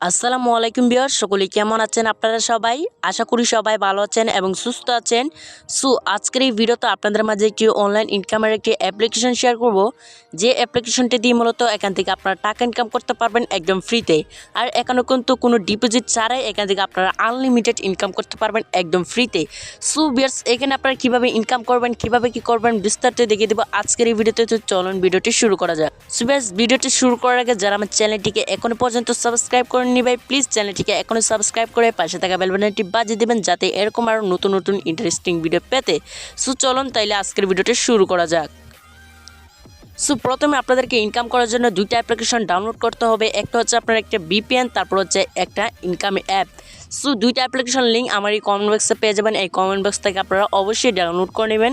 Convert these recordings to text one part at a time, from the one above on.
আসসালামু আলাইকুম ভিউয়ার্স, সকলে কেমন আছেন আপনারা সবাই? আশা করি সবাই ভালো আছেন এবং সুস্থ আছেন। আজকের এই ভিডিওতে আপনাদের মাঝে একটি অনলাইন ইনকামের একটি অ্যাপ্লিকেশন শেয়ার করব, যে অ্যাপ্লিকেশনটি দিয়ে মূলত এখান থেকে আপনারা টাকা ইনকাম করতে পারবেন একদম ফ্রিতে। আর এখানে কিন্তু কোনো ডিপোজিট ছাড়াই এখান থেকে আপনারা আনলিমিটেড ইনকাম করতে পারবেন একদম ফ্রিতে। ভিউয়ার্স, এখানে আপনারা কীভাবে ইনকাম করবেন, কীভাবে কী করবেন বিস্তারিত দেখিয়ে দেবো আজকের এই ভিডিওতে। তো চলুন ভিডিওটি শুরু করা যাক। ভিউয়ার্স, ভিডিওটি শুরু করার আগে যারা আমার চ্যানেলটিকে এখনো পর্যন্ত সাবস্ক্রাইব করেননি ভাই, প্লিজ চ্যানেলটিকে এখনো সাবস্ক্রাইব করে পাশে থাকা বেল বাটনটি বাজিয়ে দেবেন, যাতে এরকম আরও নতুন নতুন ইন্টারেস্টিং ভিডিও পেতে। চলুন তাইলে আজকের ভিডিওটি শুরু করা যাক। প্রথমে আপনাদেরকে ইনকাম করার জন্য দুইটা অ্যাপ্লিকেশন ডাউনলোড করতে হবে। একটা হচ্ছে আপনার একটা বিপিএন, তারপর হচ্ছে একটা ইনকাম অ্যাপ। দুইটা অ্যাপ্লিকেশন লিঙ্ক আমার এই কমেন্ট বক্সে পেয়ে যাবেন। এই কমেন্ট বক্স থেকে আপনারা অবশ্যই ডাউনলোড করে নেবেন।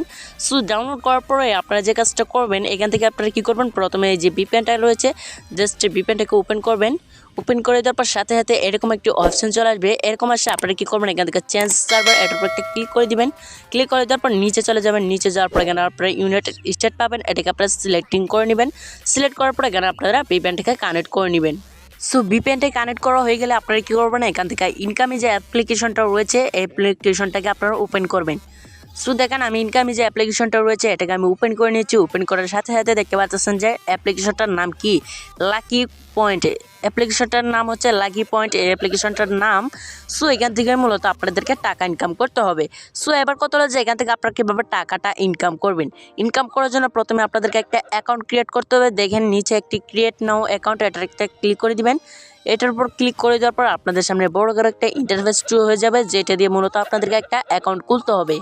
ডাউনলোড করার পরে আপনারা যে কাজটা করবেন, এখান থেকে আপনারা কী করবেন, প্রথমে এই যে বিপিএনটা রয়েছে জাস্ট বিপিএনটাকে ওপেন করবেন। ওপেন করে দেওয়ার পর সাথে সাথে এরকম একটি অপশন চলে আসবে। এরকম আসলে আপনারা কী করবেন, এখান থেকে চেঞ্জ সার্ভার এটার উপর একটা ক্লিক করে দিবেন। ক্লিক করে দেওয়ার পর নিচে চলে যাবেন। নিচে যাওয়ার পর এখানে আপনারা ইউনাইটেড স্টেট পাবেন, এটাকে আপনারা সিলেক্টিং করে নেবেন। সিলেক্ট করার পর এখানে আপনারা বিপিএনটাকে কানেক্ট করে নেবেন। বিপিএনটা কানেক্ট করা হয়ে গেলে আপনারা কী করবেন, এখান থেকে ইনকামে যে অ্যাপ্লিকেশনটা রয়েছে এই অ্যাপ্লিকেশনটাকে আপনারা ওপেন করবেন। দেখেন আমি ইনকামে যে অ্যাপ্লিকেশনটা রয়েছে এটাকে আমি ওপেন করে নিয়েছি। ওপেন করার সাথে সাথে দেখতে পাচ্ছেন যে অ্যাপ্লিকেশনটার নাম কি, লাকি পয়েন্ট। অ্যাপ্লিকেশনটার নাম হচ্ছে লাকি পয়েন্ট, এই অ্যাপ্লিকেশনটার নাম। এখান থেকে মূলত আপনাদেরকে টাকা ইনকাম করতে হবে। এবার কত হলো যে এখান থেকে আপনারা কীভাবে টাকাটা ইনকাম করবেন। ইনকাম করার জন্য প্রথমে আপনাদেরকে একটা অ্যাকাউন্ট ক্রিয়েট করতে হবে। দেখেন নিচে একটি ক্রিয়েট নাও অ্যাকাউন্ট, এটার একটা ক্লিক করে দিবেন। এটার উপর ক্লিক করে দেওয়ার পর আপনাদের সামনে বড় করে একটা ইন্টারফেস শুরু হয়ে যাবে, যেটা দিয়ে মূলত আপনাদেরকে একটা অ্যাকাউন্ট খুলতে হবে।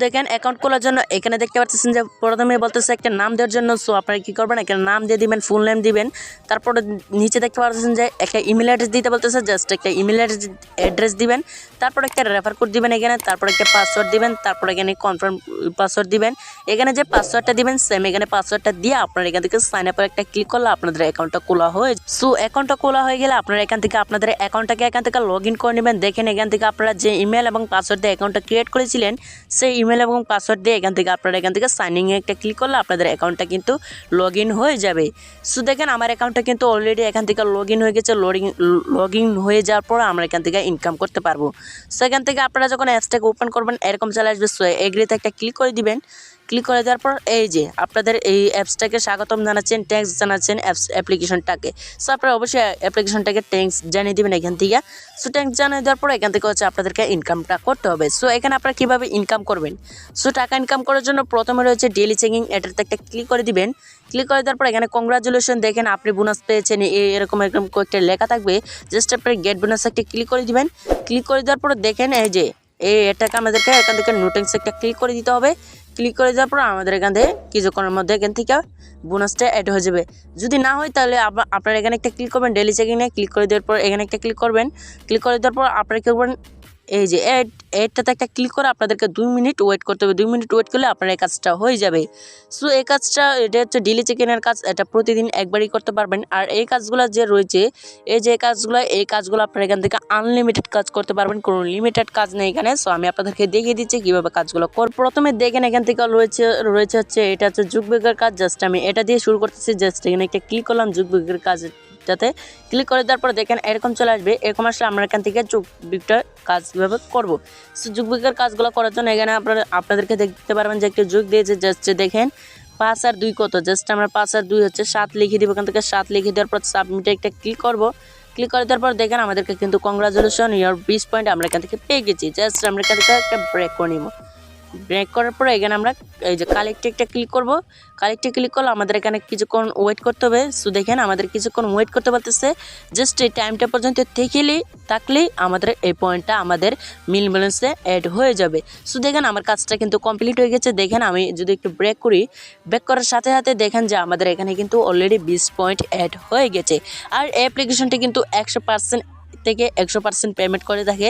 দেখেন অ্যাকাউন্ট খোলার জন্য এখানে দেখতে পাচ্ছেন যে প্রথমে বলতেছে একটা নাম দেওয়ার জন্য। আপনারা কী করবেন, এখানে নাম দিয়ে দিবেন, ফুল নেম দিবেন। তারপরে নিচে দেখতে পাচ্ছেন যে একটা ইমেল অ্যাড্রেস দিতে বলতেছে, জাস্ট একটা ইমেল অ্যাড্রেস দিবেন। তারপর একটা রেফার কোড দিবেন এখানে, তারপর একটা পাসওয়ার্ড দিবেন, তারপর এখানে কনফার্ম পাসওয়ার্ড দিবেন। এখানে যে পাসওয়ার্ডটা দিবেন সেম এখানে পাসওয়ার্ডটা দিয়ে আপনারা এখান থেকে সাইন আপের একটা ক্লিক করলে আপনাদের অ্যাকাউন্টটা খোলা হয়ে অ্যাকাউন্টটা খোলা হয়ে গেলে আপনারা এখান থেকে আপনাদের অ্যাকাউন্টটাকে এখান থেকে লগ ইন করে নেবেন। দেখেন এখান থেকে আপনারা যে ইমেল এবং পাসওয়ার্ড দিয়ে অ্যাকাউন্টটা ক্রিয়েট করেছিলেন সেই ইমেল এবং পাসওয়ার্ড দিয়ে এখান থেকে আপনারা এখান থেকে সাইনিং এ একটা ক্লিক করলে আপনাদের অ্যাকাউন্টটা কিন্তু লগ ইন হয়ে যাবে। দেখেন আমার অ্যাকাউন্টটা কিন্তু অলরেডি এখান থেকে লগ ইন হয়ে গেছে। লগ ইন হয়ে যাওয়ার পর আমরা এখান থেকে ইনকাম করতে পারবো। এখান থেকে আপনারা যখন অ্যাপসটাকে ওপেন করবেন এরকম চলে আসবে। এগ্রিতে একটা ক্লিক করে দিবেন। ক্লিক করে দেওয়ার পর এই যে আপনাদের এই অ্যাপসটাকে স্বাগতম জানাচ্ছেন, ট্যাঙ্কস জানাচ্ছেন অ্যাপ্লিকেশনটাকে। আপনারা অবশ্যই অ্যাপ্লিকেশনটাকে ট্যাঙ্কস জানিয়ে দেবেন এখান থেকে। ট্যাঙ্কস জানিয়ে দেওয়ার পর এখান থেকে হচ্ছে আপনাদেরকে ইনকামটা করতে হবে। এখানে আপনারা কীভাবে ইনকাম করবেন, টাকা ইনকাম করার জন্য প্রথমে রয়েছে ডেইলি চেকিং, এটাতে একটা ক্লিক করে দিবেন। ক্লিক করে দেওয়ার পর এখানে কংগ্রাচুলেশন, দেখেন আপনি বোনাস পেয়েছেন, এরকম কয়েকটা লেখা থাকবে। জাস্ট আপনার গেট বোনাস একটা ক্লিক করে দিবেন। ক্লিক করে দেওয়ার পর দেখেন এই যে এটাকে আমাদেরকে এখান থেকে নোটিংস একটা ক্লিক করে দিতে হবে। ক্লিক করে দেওয়ার পর আমাদের এখান থেকে কিছুক্ষণের মধ্যে এখান থেকে বোনাসটা অ্যাড হয়ে যাবে। যদি না হয় তাহলে আপনারা এখানে একটা ক্লিক করবেন, ডেইলি চেকিংয়ে ক্লিক করে দেওয়ার পর এখানে একটা ক্লিক করবেন। ক্লিক করে দেওয়ার পর আপনারা কী করবেন, এই যে এডটাতে একটা ক্লিক করে আপনাদেরকে 2 মিনিট ওয়েট করতে হবে। 2 মিনিট ওয়েট করলে আপনার এই কাজটা হয়ে যাবে। এই কাজটা এটা হচ্ছে ডেইলি চেকিংয়ের কাজ, এটা প্রতিদিন একবারই করতে পারবেন। আর এই কাজগুলো যে রয়েছে এই কাজগুলো আপনারা এখান থেকে আনলিমিটেড কাজ করতে পারবেন, কোনো লিমিটেড কাজ নেই এখানে। আমি আপনাদেরকে দেখিয়ে দিচ্ছি কীভাবে কাজগুলো প্রথমে দেখেন এখান থেকে রয়েছে হচ্ছে এটা হচ্ছে যুগবেগের কাজ। জাস্ট আমি এটা দিয়ে শুরু করতেছি। জাস্ট এখানে একটা ক্লিক করলাম যুগবেগের কাজটাতে। ক্লিক করে দেওয়ার পর দেখেন এরকম চলে আসবে। এরকম আসলে আমরা এখান থেকে যুগবিগটার কাজ কীভাবে করবো। যুগবিগের কাজগুলো করার জন্য এখানে আপনাদেরকে দেখতে পারবেন যে একটা যুগ দিয়েছে। জাস্ট দেখেন 5 আর 2 কত, জাস্ট আমরা 5 আর 2 হচ্ছে 7 লিখে দিব। এখান থেকে 7 লিখে দেওয়ার পর সাবমিটে একটা ক্লিক করবো। ক্লিক করে দেওয়ার পর দেখেন আমাদেরকে কিন্তু কংগ্রাচুলেশন ইউর 20 পয়েন্ট আমরা এখান থেকে পেয়ে গেছি। জাস্ট আমরা এখান থেকে একটা ব্রেক করে নিব। ব্রেক করার পরে এখানে আমরা এই যে কালেক্টে একটা ক্লিক করব। কালেক্টে ক্লিক করলে আমাদের এখানে কিছুক্ষণ ওয়েট করতে হবে। দেখেন আমাদের কিছুক্ষণ ওয়েট করতে পারতেছে। জাস্ট এই টাইমটা পর্যন্ত থাকলেই আমাদের এই পয়েন্টটা আমাদের মিল ব্যালেন্সে অ্যাড হয়ে যাবে। দেখেন আমার কাজটা কিন্তু কমপ্লিট হয়ে গেছে। দেখেন আমি যদি একটু ব্রেক করি, ব্রেক করার সাথে সাথে দেখেন যে আমাদের এখানে কিন্তু অলরেডি 20 পয়েন্ট অ্যাড হয়ে গেছে। আর এই অ্যাপ্লিকেশনটি কিন্তু 100% থেকে 100% পেমেন্ট করে থাকে।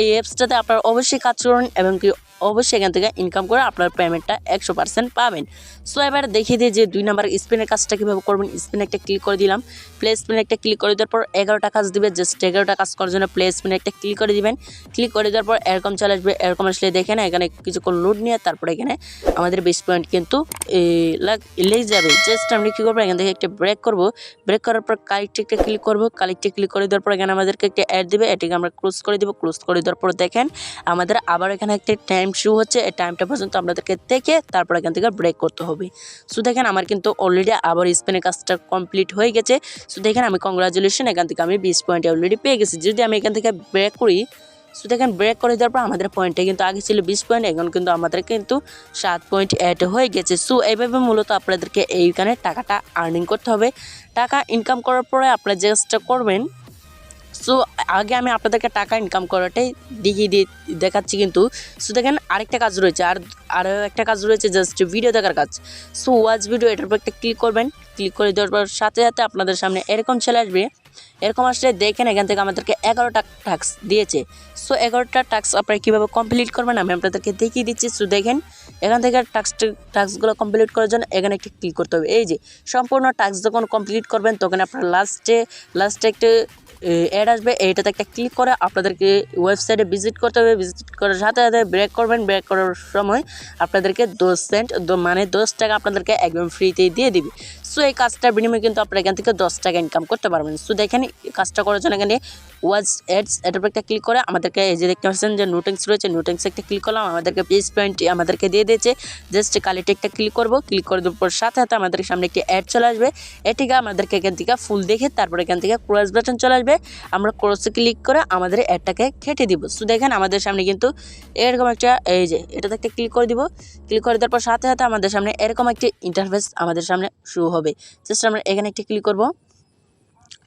এই অ্যাপসটাতে আপনারা অবশ্যই কাজ করুন এবং কি অবশ্যই এখান থেকে ইনকাম করে আপনার পেমেন্টটা 100% পাবেন। সো এবার দেখিয়ে দিই যে 2 নাম্বার স্পিনের কাজটা কীভাবে করবেন। স্পিনে একটা ক্লিক করে দিলাম, প্লে স্পিনে একটা ক্লিক করে দেওয়ার পর 11টা কাজ দিবে। জাস্ট 11টা কাজ করার জন্য প্লে স্পিনে একটা ক্লিক করে দিবেন। ক্লিক করে দেওয়ার পর এরকম চলে আসবে। এরকম আসলে দেখেন এখানে কিছুক্ষণ লোড নিয়ে তারপরে এখানে আমাদের 20 পয়েন্ট কিন্তু লেগে যাবে। জাস্ট আমরা কী করবো, এখান থেকে একটা ব্রেক করবো। ব্রেক করার পর কালেক্টে একটা ক্লিক করবো। কালেক্টে ক্লিক করে দেওয়ার পর এখানে আমাদেরকে একটা অ্যাড দিবে, এটাকে আমরা ক্লোজ করে দিব। ক্লোজ করে দেওয়ার পর দেখেন আমাদের আবার এখানে একটা টাইম শো হচ্ছে। এই টাইমটা পর্যন্ত আমাদেরকে দেখে তারপর এখান থেকে ব্রেক করতে হবে। সো দেখেন আমার কিন্তু অলরেডি আবার স্পিনের কাজটা কমপ্লিট হয়ে গেছে। সো দেখেন আমি কংগ্রাচুলেশন, এখান থেকে আমি 20 পয়েন্ট অলরেডি পেয়ে গেছি। যদি আমি এখান থেকে ব্রেক করি, সো দেখেন ব্রেক করে দেওয়ার পর আমাদের পয়েন্টটা কিন্তু আগে ছিল 20 পয়েন্ট, এখন কিন্তু আমাদের কিন্তু 7 পয়েন্ট অ্যাড হয়ে গেছে। সো এইভাবে মূলত আপনাদেরকে এইখানে টাকাটা আর্নিং করতে হবে। টাকা ইনকাম করার পরে আপনারা চেষ্টা করবেন। সো আগে আমি আপনাদেরকে টাকা ইনকাম করাটাই দেখাচ্ছি কিন্তু। সো দেখেন আরেকটা কাজ রয়েছে, আরও একটা কাজ রয়েছে, জাস্ট ভিডিও দেখার কাজ। সো ওয়াচ ভিডিও, এটার উপর একটা ক্লিক করবেন। ক্লিক করে দেওয়ার পর সাথে সাথে আপনাদের সামনে এরকম চলে আসবে। এরকম আসলে দেখেন এখান থেকে আমাদেরকে 11টা টাস্ক দিয়েছে। সো 11টা টাস্ক আপনারা কীভাবে কমপ্লিট করবেন আমি আপনাদেরকে দেখিয়ে দিচ্ছি। সো দেখেন এখান থেকে টাস্কগুলো কমপ্লিট করার জন্য এখানে একটি ক্লিক করতে হবে। এই যে সম্পূর্ণ টাস্ক যখন কমপ্লিট করবেন তখন আপনারা লাস্টে একটা অ্যাড আসবে, এইটাতে একটা ক্লিক করে আপনাদেরকে ওয়েবসাইটে ভিজিট করতে হবে। ভিজিট করার সাথে সাথে ব্রেক করবেন। ব্রেক করার সময় আপনাদেরকে 10 সেন্ট মানে 10 টাকা আপনাদেরকে একদম ফ্রিতেই দিয়ে দিবে। সো এই কাজটার বিনিময়ে কিন্তু আপনারা এখান থেকে 10 টাকা ইনকাম করতে পারবেন। সো দেখেন কাজটা করার জন্য এখানে ওয়াচ অ্যাডস, এটার উপর একটা ক্লিক করে আমাদেরকে এই যে দেখতে পাচ্ছেন যে নোটিংস রয়েছে, নোটিংসে একটা ক্লিক করলাম, আমাদেরকে 20 পয়েন্ট আমাদেরকে দিয়ে দিয়েছে। জাস্ট কালেক্টে একটা ক্লিক করবো। ক্লিক করে দেওয়ার পর সাথে সাথে আমাদের সামনে একটি অ্যাড চলে আসবে। এটিকে আমাদেরকে এখান থেকে ফুল দেখে তারপর এখান থেকে ক্রস বাটন চলে আসবে। আমরা ক্রসে ক্লিক করে আমাদের অ্যাডটাকে কেটে দিব। সো দেখেন আমাদের সামনে কিন্তু এরকম একটা এই যে এটাতে একটা ক্লিক করে দিব। ক্লিক করে দেওয়ার পর সাথে সাথে আমাদের সামনে এরকম একটি ইন্টারফেস আমাদের সামনে শো হবে। জাস্ট আমরা এখানে একটা ক্লিক করব।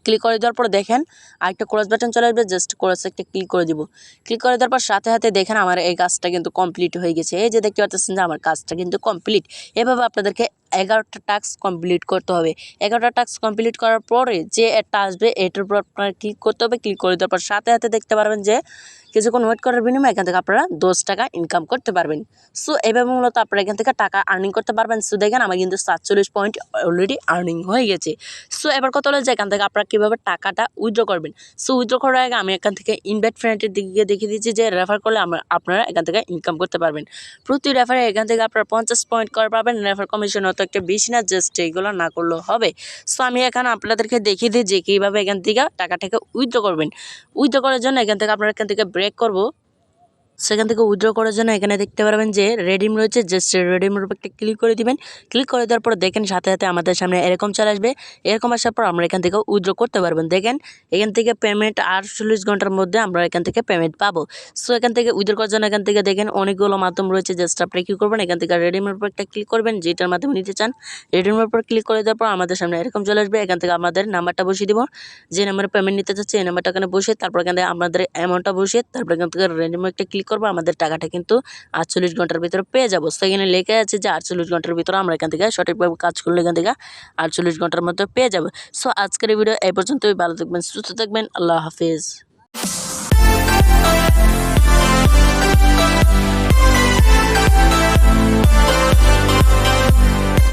ক্লিক করে দেওয়ার পর দেখেন আরেকটা ক্রস বাটন চলে আসবে। জাস্ট ক্রসে একটা ক্লিক করে দিব। ক্লিক করে দেওয়ার পর সাথে সাথে দেখেন আমার এই কাজটা কিন্তু কমপ্লিট হয়ে গেছে। এই যে দেখতে পাচ্ছেন যে আমার কাজটা কিন্তু কমপ্লিট। এভাবে আপনাদেরকে 11টা টাস্ক কমপ্লিট করতে হবে। 11টা টাস্ক কমপ্লিট করার পরে যে একটা আসবে এটার উপর আপনারা ক্লিক করতে হবে। ক্লিক করে দেওয়ার পর সাথে সাথে দেখতে পারবেন যে কিছুক্ষণ ওয়েট করার বিনিময়ে এখান থেকে আপনারা 10 টাকা ইনকাম করতে পারবেন। সো এভাবে মূলত আপনারা এখান থেকে টাকা আর্নিং করতে পারবেন। সো দেখেন আমার কিন্তু 47 পয়েন্ট অলরেডি আর্নিং হয়ে গেছে। সো এবার কথা হলো যে এখান থেকে আপনারা কীভাবে টাকাটা উইথড্র করবেন। সো উইথড্র করার আগে আমি এখান থেকে ইনভাইট ফ্রেন্ডের দিকে দেখিয়ে দিচ্ছি যে রেফার করলে আপনারা এখান থেকে ইনকাম করতে পারবেন। প্রতি রেফারে এখান থেকে আপনারা 50 পয়েন্ট করে পাবেন। রেফার কমিশন হয়তো একটা বেশি না, জাস্ট এইগুলো না করলেও হবে। সো আমি এখানে আপনাদেরকে দেখিয়ে দিই যে কীভাবে এখান থেকে টাকাটাকে উইথড্র করবেন। উইথড্র করার জন্য এখান থেকে আপনারা এখান থেকে ব্রেক করব। সেখান থেকে উইথড্র করার জন্য এখানে দেখতে পারবেন যে রেডিম রয়েছে, জাস্ট রেডিমের উপর একটা ক্লিক করে দিবেন। ক্লিক করে দেওয়ার পর দেখেন সাথে সাথে আমাদের সামনে এরকম চলে আসবে। এরকম আসার পর আমরা এখান থেকে উইথড্র করতে পারবেন। দেখেন এখান থেকে পেমেন্ট 48 ঘন্টার মধ্যে আমরা এখান থেকে পেমেন্ট পাবো। সো এখান থেকে উইথড্র করার জন্য এখান থেকে দেখেন অনেকগুলো মাধ্যম রয়েছে। জাস্ট আপনি কী করবেন, এখান থেকে রেডিমের উপর একটা ক্লিক করবেন, যেটার মাধ্যমে নিতে চান। রেডিমের উপর ক্লিক করে দেওয়ার পর আমাদের সামনে এরকম চলে আসবে। এখান থেকে আমাদের নাম্বারটা বসিয়ে দিব, যে নাম্বারে পেমেন্ট নিতে চাচ্ছে এই নাম্বারটা এখানে বসে তারপর এখান থেকে আমাদের অ্যামাউন্টটা বসিয়ে তারপর এখান থেকে রেডিমের একটা ক্লিক করবো। আমাদের টাকাটা কিন্তু 48 ঘন্টার ভিতরে পেয়ে যাবো। সেখানে লেখা আছে যে 48 ঘন্টার ভিতরে আমরা এখান থেকে সঠিকভাবে কাজ করলে এখান থেকে 48 ঘন্টার মধ্যে পেয়ে যাবো। সো আজকের ভিডিও এই পর্যন্তই। ভালো থাকবেন, সুস্থ থাকবেন, আল্লাহ হাফিজ।